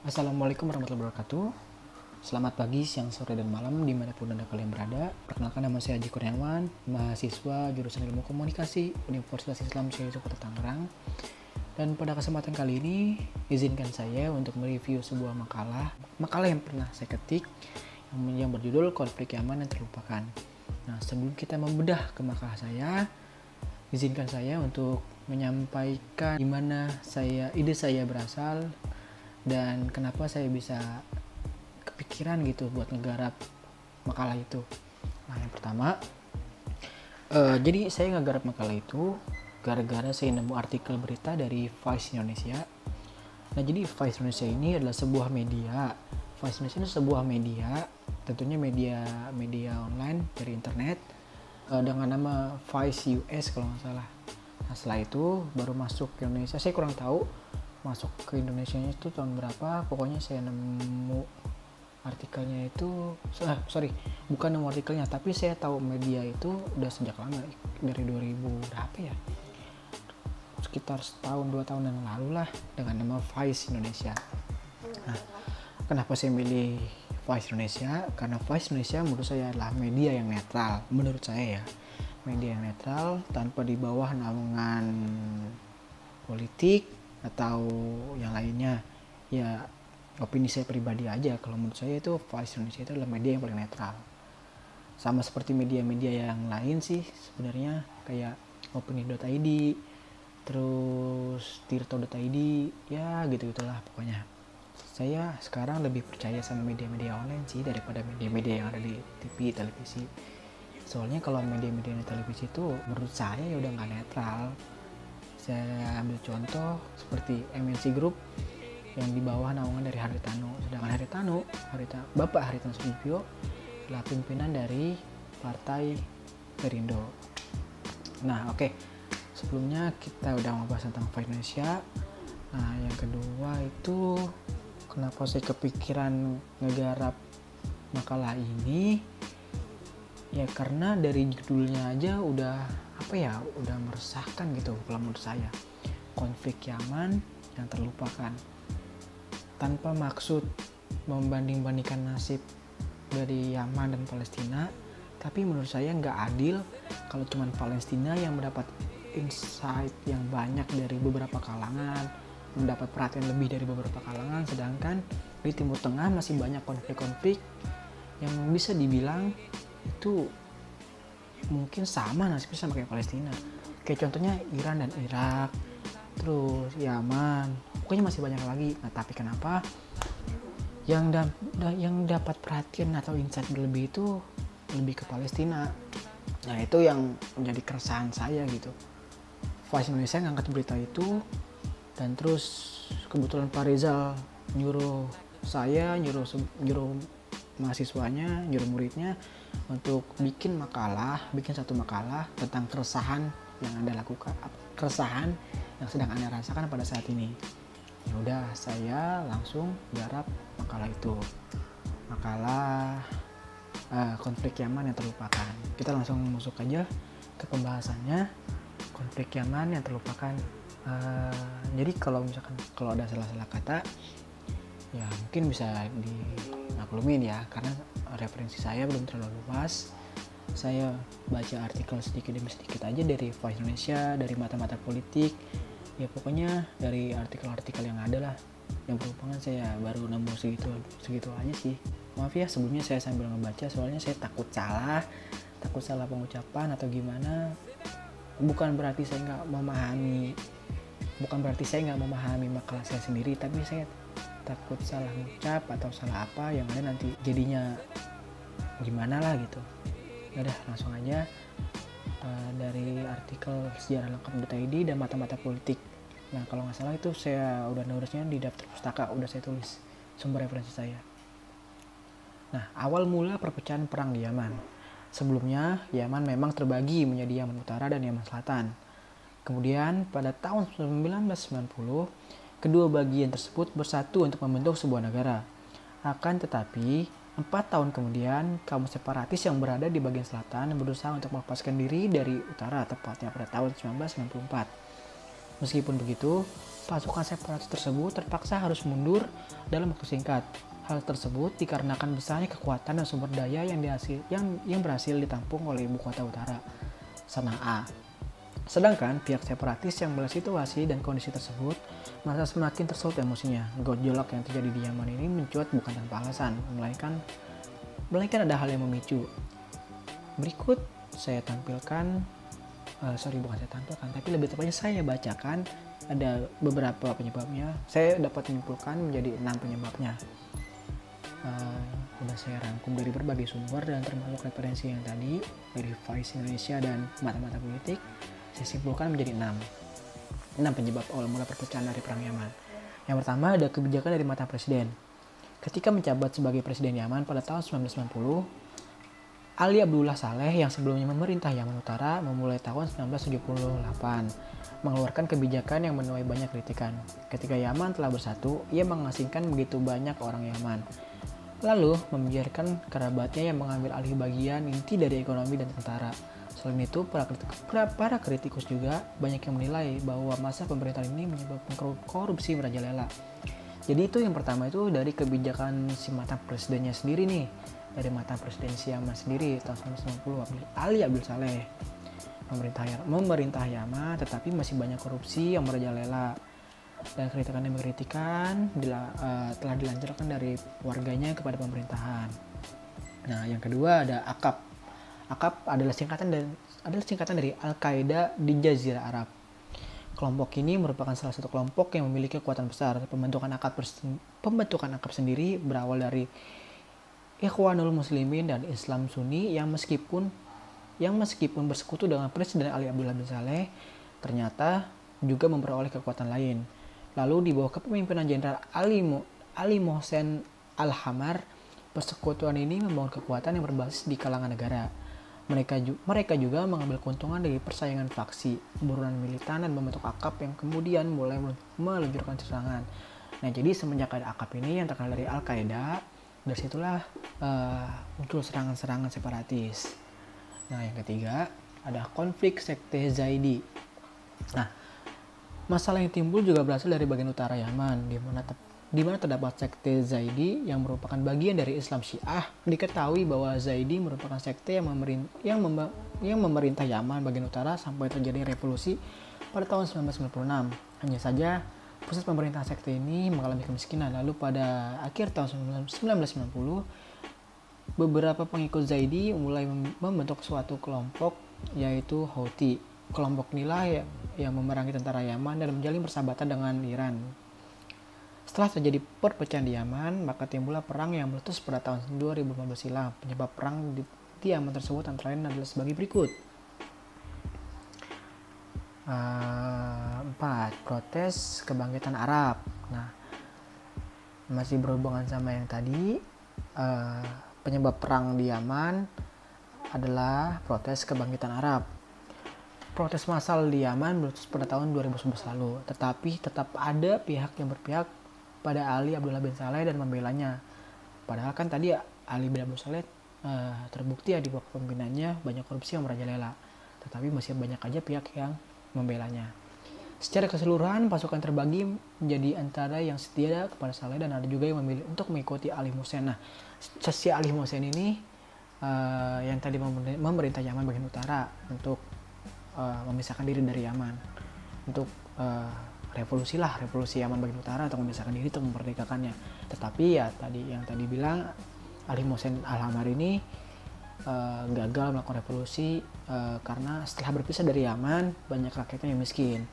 Assalamualaikum warahmatullahi wabarakatuh. Selamat pagi, siang, sore, dan malam dimanapun Anda kalian berada. Perkenalkan, nama saya Haji Kurniawan, mahasiswa jurusan Ilmu Komunikasi Universitas Islam Syekh Kota Tangerang. Dan pada kesempatan kali ini, izinkan saya untuk mereview sebuah makalah yang pernah saya ketik yang berjudul Konflik Yaman yang Terlupakan. Nah, sebelum kita membedah ke makalah saya, izinkan saya untuk menyampaikan gimana ide saya berasal dan kenapa saya bisa kepikiran gitu buat ngegarap makalah itu. Nah, yang pertama, jadi saya ngegarap makalah itu gara-gara saya nemu artikel berita dari Vice Indonesia. Nah, jadi Vice Indonesia ini adalah sebuah media. Vice Indonesia itu sebuah media, tentunya media online dari internet dengan nama Vice US kalau nggak salah. Nah, setelah itu baru masuk ke Indonesia. Saya kurang tahu masuk ke Indonesia itu tahun berapa. Pokoknya saya nemu artikelnya itu, bukan nemu artikelnya, tapi saya tahu media itu udah sejak lama, dari 2000 berapa ya, sekitar setahun 2 tahun yang lalu lah, dengan nama Vice Indonesia. Nah, kenapa saya milih Vice Indonesia? Karena Vice Indonesia menurut saya adalah media yang netral, menurut saya ya, media yang netral tanpa di bawah naungan politik atau yang lainnya. Ya, opini saya pribadi aja, kalau menurut saya itu Vice Indonesia itu adalah media yang paling netral. Sama seperti media-media yang lain sih sebenarnya, kayak opini.id, terus tirto.id, ya gitu-gitulah pokoknya. Saya sekarang lebih percaya sama media-media online sih daripada media-media yang ada di TV, televisi. Soalnya kalau media-media di televisi itu menurut saya ya udah nggak netral. Saya ambil contoh seperti MNC Group yang di bawah naungan dari Haritanu. Sedangkan Bapak Haritanu Sudibyo adalah pimpinan dari Partai Perindo. Nah, oke. Sebelumnya kita udah membahas tentang Vice Indonesia. Nah, yang kedua itu kenapa saya kepikiran ngegarap makalah ini? Ya karena dari judulnya aja udah meresahkan gitu kalau menurut saya. Konflik Yaman yang terlupakan. Tanpa maksud membanding-bandingkan nasib dari Yaman dan Palestina, tapi menurut saya nggak adil kalau cuma Palestina yang mendapat insight yang banyak dari beberapa kalangan, mendapat perhatian lebih dari beberapa kalangan, sedangkan di Timur Tengah masih banyak konflik-konflik yang bisa dibilang itu mungkin sama nasibnya sama kayak Palestina. Kayak contohnya Iran dan Irak, terus Yaman, pokoknya masih banyak lagi. Nah, tapi kenapa yang dapat perhatian atau insight berlebih itu lebih ke Palestina? Nah, itu yang menjadi keresahan saya gitu. Vice Indonesia ngangkat berita itu, dan terus kebetulan Pak Rizal nyuruh mahasiswanya, nyuruh muridnya untuk bikin satu makalah tentang keresahan yang Anda lakukan, keresahan yang sedang Anda rasakan pada saat ini. Ya udah, saya langsung garap makalah itu. Makalah Konflik Yaman yang Terlupakan. Kita langsung masuk aja ke pembahasannya. Konflik Yaman yang Terlupakan. Jadi kalau ada salah-salah kata, ya mungkin bisa dimaklumin ya, karena referensi saya belum terlalu luas. Saya baca artikel sedikit demi sedikit aja dari Vice Indonesia, dari mata-mata politik, ya pokoknya dari artikel-artikel yang ada lah. Yang berhubungan saya baru nemu segitu aja sih. Maaf ya sebelumnya saya sambil ngebaca, soalnya saya takut salah pengucapan atau gimana. Bukan berarti saya nggak memahami makalah saya sendiri, tapi saya takut salah ngucap atau salah apa yang ada nanti jadinya gimana lah gitu. Ya udah, langsung aja dari artikel sejarah-lengkap.id dan mata-mata politik. Nah, kalau nggak salah itu saya udah nulisnya di daftar pustaka, udah saya tulis sumber referensi saya. Nah, awal mula perpecahan perang di Yaman. Sebelumnya, Yaman memang terbagi menjadi Yaman Utara dan Yaman Selatan. Kemudian, pada tahun 1990, kedua bagian tersebut bersatu untuk membentuk sebuah negara. Akan tetapi, 4 tahun kemudian, kaum separatis yang berada di bagian selatan berusaha untuk melepaskan diri dari utara, tepatnya pada tahun 1994. Meskipun begitu, pasukan separatis tersebut terpaksa harus mundur dalam waktu singkat. Hal tersebut dikarenakan besarnya kekuatan dan sumber daya yang berhasil ditampung oleh ibu kota utara, Sana'a. Sedangkan pihak separatis yang melihat situasi dan kondisi tersebut merasa semakin tersulut emosinya. Gejolak yang terjadi di Yaman ini mencuat bukan tanpa alasan, melainkan ada hal yang memicu. Berikut saya tampilkan, tapi lebih tepatnya saya bacakan ada beberapa penyebabnya. Saya dapat menyimpulkan menjadi 6 penyebabnya. Udah saya rangkum dari berbagai sumber dan termasuk referensi yang tadi dari Vice Indonesia dan mata-mata politik. Saya simpulkan menjadi 6 penyebab awal mula perpecahan dari Perang Yaman. Yang pertama ada kebijakan dari mantan presiden. Ketika menjabat sebagai presiden Yaman pada tahun 1990, Ali Abdullah Saleh yang sebelumnya memerintah Yaman Utara memulai tahun 1978 mengeluarkan kebijakan yang menuai banyak kritikan. Ketika Yaman telah bersatu, ia mengasingkan begitu banyak orang Yaman, lalu membiarkan kerabatnya yang mengambil alih bagian inti dari ekonomi dan tentara. Selain itu, para kritikus juga banyak yang menilai bahwa masa pemerintahan ini menyebabkan korupsi merajalela. Jadi itu yang pertama itu dari kebijakan si mantan presidennya sendiri nih. Dari mantan presiden Yaman sendiri tahun 1990, Ali Abdullah Saleh memerintah Yaman, tetapi masih banyak korupsi yang merajalela. Dan kritikan demi kritikan telah dilancarkan dari warganya kepada pemerintahan. Nah, yang kedua ada AKAP. AKAP adalah singkatan dari Al-Qaeda di Jazirah Arab. Kelompok ini merupakan salah satu kelompok yang memiliki kekuatan besar. Pembentukan AKAP sendiri berawal dari Ikhwanul Muslimin dan Islam Sunni yang meskipun bersekutu dengan Presiden Ali Abdullah bin Saleh, ternyata juga memperoleh kekuatan lain. Lalu di bawah kepemimpinan Jenderal Ali Mohsen Al-Hamar, persekutuan ini membangun kekuatan yang berbasis di kalangan negara. Mereka juga mengambil keuntungan dari persaingan faksi, buronan militan, dan membentuk AKAP yang kemudian mulai meluncurkan serangan. Nah, jadi semenjak ada AKAP ini yang terkenal dari Al-Qaeda, dari situlah muncul serangan-serangan separatis. Nah, yang ketiga ada konflik sekte Zaidi. Nah, masalah yang timbul juga berasal dari bagian utara Yaman, di mana terdapat sekte Zaidi yang merupakan bagian dari Islam Syiah. Diketahui bahwa Zaidi merupakan sekte yang memerintah Yaman bagian utara sampai terjadi revolusi pada tahun 1996. Hanya saja pusat pemerintahan sekte ini mengalami kemiskinan. Lalu pada akhir tahun 1990, beberapa pengikut Zaidi mulai membentuk suatu kelompok, yaitu Houthi. Kelompok inilah yang memerangi tentara Yaman dan menjalin persahabatan dengan Iran. Setelah terjadi perpecahan di Yaman, maka timbullah perang yang meletus pada tahun 2015 silam. Penyebab perang di Yaman tersebut antara lain adalah sebagai berikut. 4. Protes kebangkitan Arab. Nah, masih berhubungan sama yang tadi, penyebab perang di Yaman adalah protes kebangkitan Arab. Protes massal di Yaman meletus pada tahun 2011 lalu, tetapi tetap ada pihak yang berpihak pada Ali Abdullah bin Saleh dan membelanya. Padahal kan tadi Ali bin Abdullah Saleh terbukti di bawah kepemimpinannya banyak korupsi yang merajalela, tetapi masih banyak aja pihak yang membelanya. Secara keseluruhan, pasukan terbagi menjadi antara yang setia kepada Saleh dan ada juga yang memilih untuk mengikuti Ali Mohsen. Nah, si Ali Mohsen ini yang tadi memerintah Yaman bagian utara untuk memisahkan diri dari Yaman, untuk revolusi Yaman bagian utara untuk memisahkan diri untuk memerdekakannya. Tetapi ya yang tadi bilang Ali Mohsen Al-Hamar ini gagal melakukan revolusi karena setelah berpisah dari Yaman banyak rakyatnya yang miskin.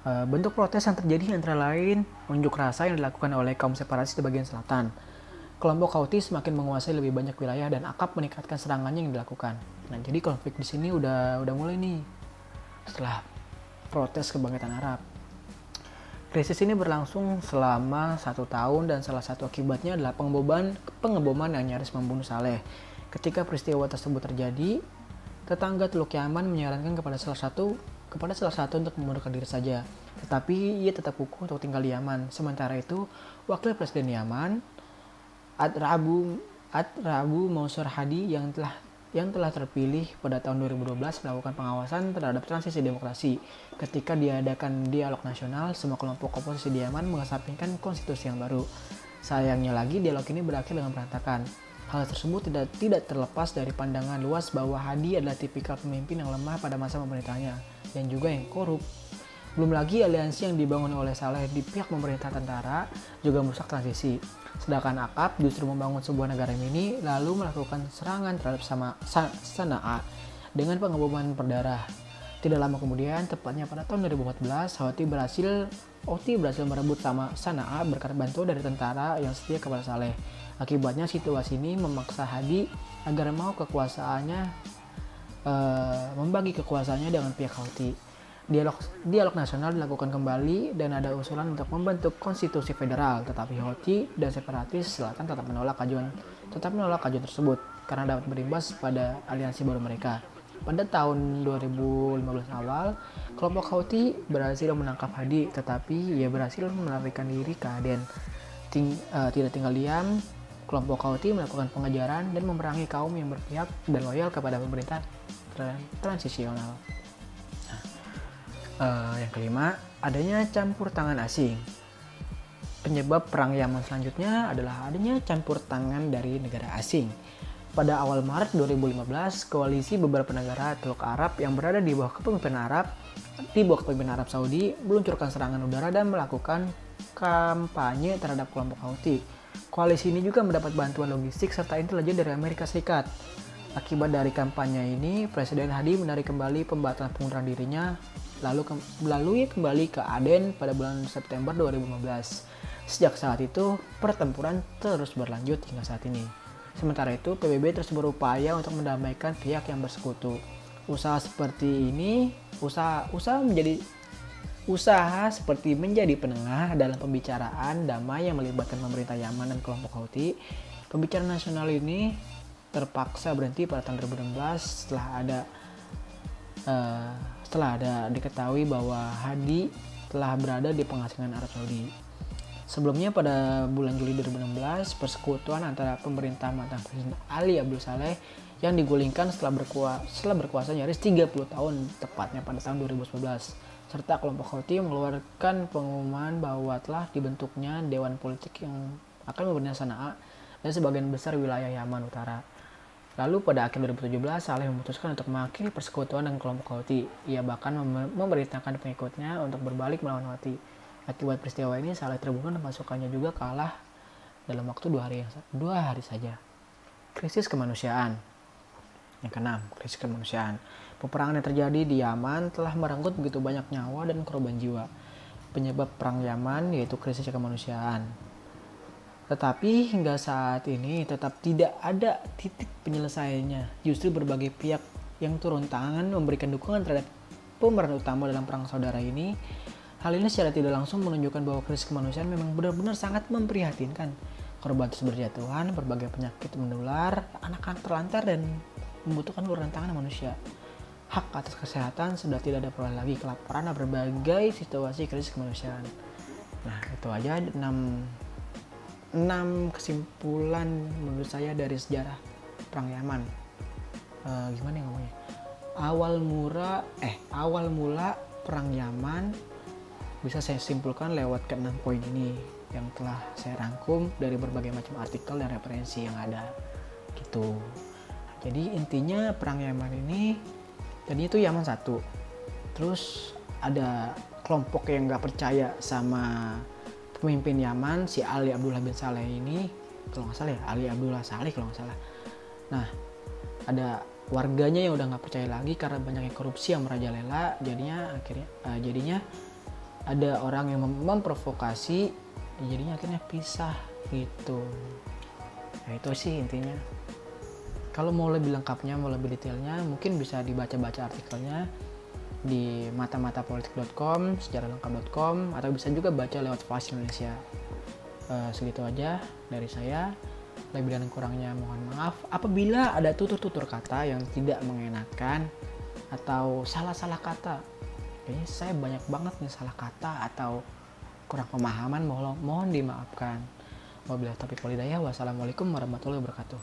Bentuk protes yang terjadi antara lain unjuk rasa yang dilakukan oleh kaum separatis di bagian selatan. Kelompok Houthi semakin menguasai lebih banyak wilayah dan AKAP meningkatkan serangannya yang dilakukan. Nah, jadi konflik di sini udah mulai nih setelah protes kebangkitan Arab. Krisis ini berlangsung selama 1 tahun dan salah satu akibatnya adalah pengeboman yang nyaris membunuh Saleh. Ketika peristiwa tersebut terjadi, tetangga Teluk Yaman menyarankan kepada salah satu untuk mengundurkan diri saja. Tetapi ia tetap kukuh untuk tinggal di Yaman. Sementara itu, wakil presiden Yaman, Adrabu Mansur Hadi yang telah terpilih pada tahun 2012 melakukan pengawasan terhadap transisi demokrasi. Ketika diadakan dialog nasional, semua kelompok oposisi di Yaman mengesampingkan konstitusi yang baru. Sayangnya lagi, dialog ini berakhir dengan berantakan. Hal tersebut tidak terlepas dari pandangan luas bahwa Hadi adalah tipikal pemimpin yang lemah pada masa pemerintahnya dan juga yang korup. Belum lagi aliansi yang dibangun oleh Saleh di pihak pemerintah tentara juga merusak transisi. Sedangkan Akab justru membangun sebuah negara mini lalu melakukan serangan terhadap Sana'a dengan pengeboman berdarah. Tidak lama kemudian, tepatnya pada tahun 2014, Houthi berhasil merebut Sana'a berkat bantuan dari tentara yang setia kepada Saleh. Akibatnya situasi ini memaksa Hadi agar mau membagi kekuasaannya dengan pihak Houthi. Dialog nasional dilakukan kembali dan ada usulan untuk membentuk konstitusi federal, tetapi Houthi dan separatis selatan tetap menolak kajuan tersebut karena dapat berimbas pada aliansi baru mereka. Pada tahun 2015 awal, kelompok Houthi berhasil menangkap Hadi, tetapi ia berhasil melarikan diri ke Aden. Tidak tinggal diam, kelompok Houthi melakukan pengejaran dan memerangi kaum yang berpihak dan loyal kepada pemerintah transisional. Yang kelima, adanya campur tangan asing. Penyebab perang Yaman selanjutnya adalah adanya campur tangan dari negara asing. Pada awal Maret 2015, koalisi beberapa negara Teluk Arab yang berada di bawah kepemimpinan Arab Saudi meluncurkan serangan udara dan melakukan kampanye terhadap kelompok Houthi. Koalisi ini juga mendapat bantuan logistik serta intelijen dari Amerika Serikat. Akibat dari kampanye ini, Presiden Hadi menarik kembali pembatalan pengunduran dirinya lalu kembali ke Aden pada bulan September 2015. Sejak saat itu, pertempuran terus berlanjut hingga saat ini. Sementara itu, PBB terus berupaya untuk mendamaikan pihak yang bersekutu. Usaha seperti menjadi penengah dalam pembicaraan damai yang melibatkan pemerintah Yaman dan kelompok Houthi. Pembicaraan nasional ini terpaksa berhenti pada tahun 2016 setelah diketahui bahwa Hadi telah berada di pengasingan Arab Saudi. Sebelumnya pada bulan Juli 2016, persekutuan antara pemerintah mantan Presiden Ali Abdul Saleh yang digulingkan setelah berkuasa nyaris 30 tahun, tepatnya pada tahun 2011, serta kelompok Houthi mengeluarkan pengumuman bahwa telah dibentuknya Dewan Politik yang akan memerintah Sana'a dan sebagian besar wilayah Yaman Utara. Lalu pada akhir 2017, Saleh memutuskan untuk mengakhiri persekutuan dengan kelompok Houthi. Ia bahkan memerintahkan pengikutnya untuk berbalik melawan Houthi. Akibat peristiwa ini, Saleh terbunuh dan pasukannya juga kalah dalam waktu 2 hari saja. Krisis kemanusiaan. Yang keenam, krisis kemanusiaan. Peperangan yang terjadi di Yaman telah merenggut begitu banyak nyawa dan korban jiwa. Penyebab perang Yaman yaitu krisis kemanusiaan. Tetapi hingga saat ini tetap tidak ada titik penyelesaiannya. Justru berbagai pihak yang turun tangan memberikan dukungan terhadap pemeran utama dalam perang saudara ini. Hal ini secara tidak langsung menunjukkan bahwa krisis kemanusiaan memang benar-benar sangat memprihatinkan. Korban terus berjatuhan, berbagai penyakit menular, anak-anak terlantar dan membutuhkan uluran tangan manusia. Hak atas kesehatan sudah tidak ada peroleh lagi, kelaparan dan berbagai situasi krisis kemanusiaan. Nah, itu aja 6 kesimpulan menurut saya dari sejarah perang Yaman. Gimana ya ngomongnya? Awal mula perang Yaman bisa saya simpulkan lewat ke 6 poin ini yang telah saya rangkum dari berbagai macam artikel dan referensi yang ada gitu. Jadi intinya perang Yaman ini tadi itu Yaman 1. Terus ada kelompok yang gak percaya sama pemimpin Yaman, si Ali Abdullah bin Saleh ini, kalau nggak salah ya, Ali Abdullah Saleh kalau nggak salah. Nah, ada warganya yang udah nggak percaya lagi karena banyaknya korupsi yang merajalela. Jadinya ada orang yang memprovokasi, jadinya akhirnya pisah gitu. Nah, itu sih intinya. Kalau mau lebih lengkapnya, mau lebih detailnya, mungkin bisa dibaca-baca artikelnya di matamatapolitik.com, sejaralengkap.com, atau bisa juga baca lewat Flash Indonesia. Segitu aja dari saya. Lebih dan kurangnya mohon maaf apabila ada tutur-tutur kata yang tidak mengenakan atau salah-salah kata. Kayaknya saya banyak banget nih salah kata atau kurang pemahaman, mohon dimaafkan. Wabillahi taufiq wal hidayah. Wassalamualaikum warahmatullahi wabarakatuh.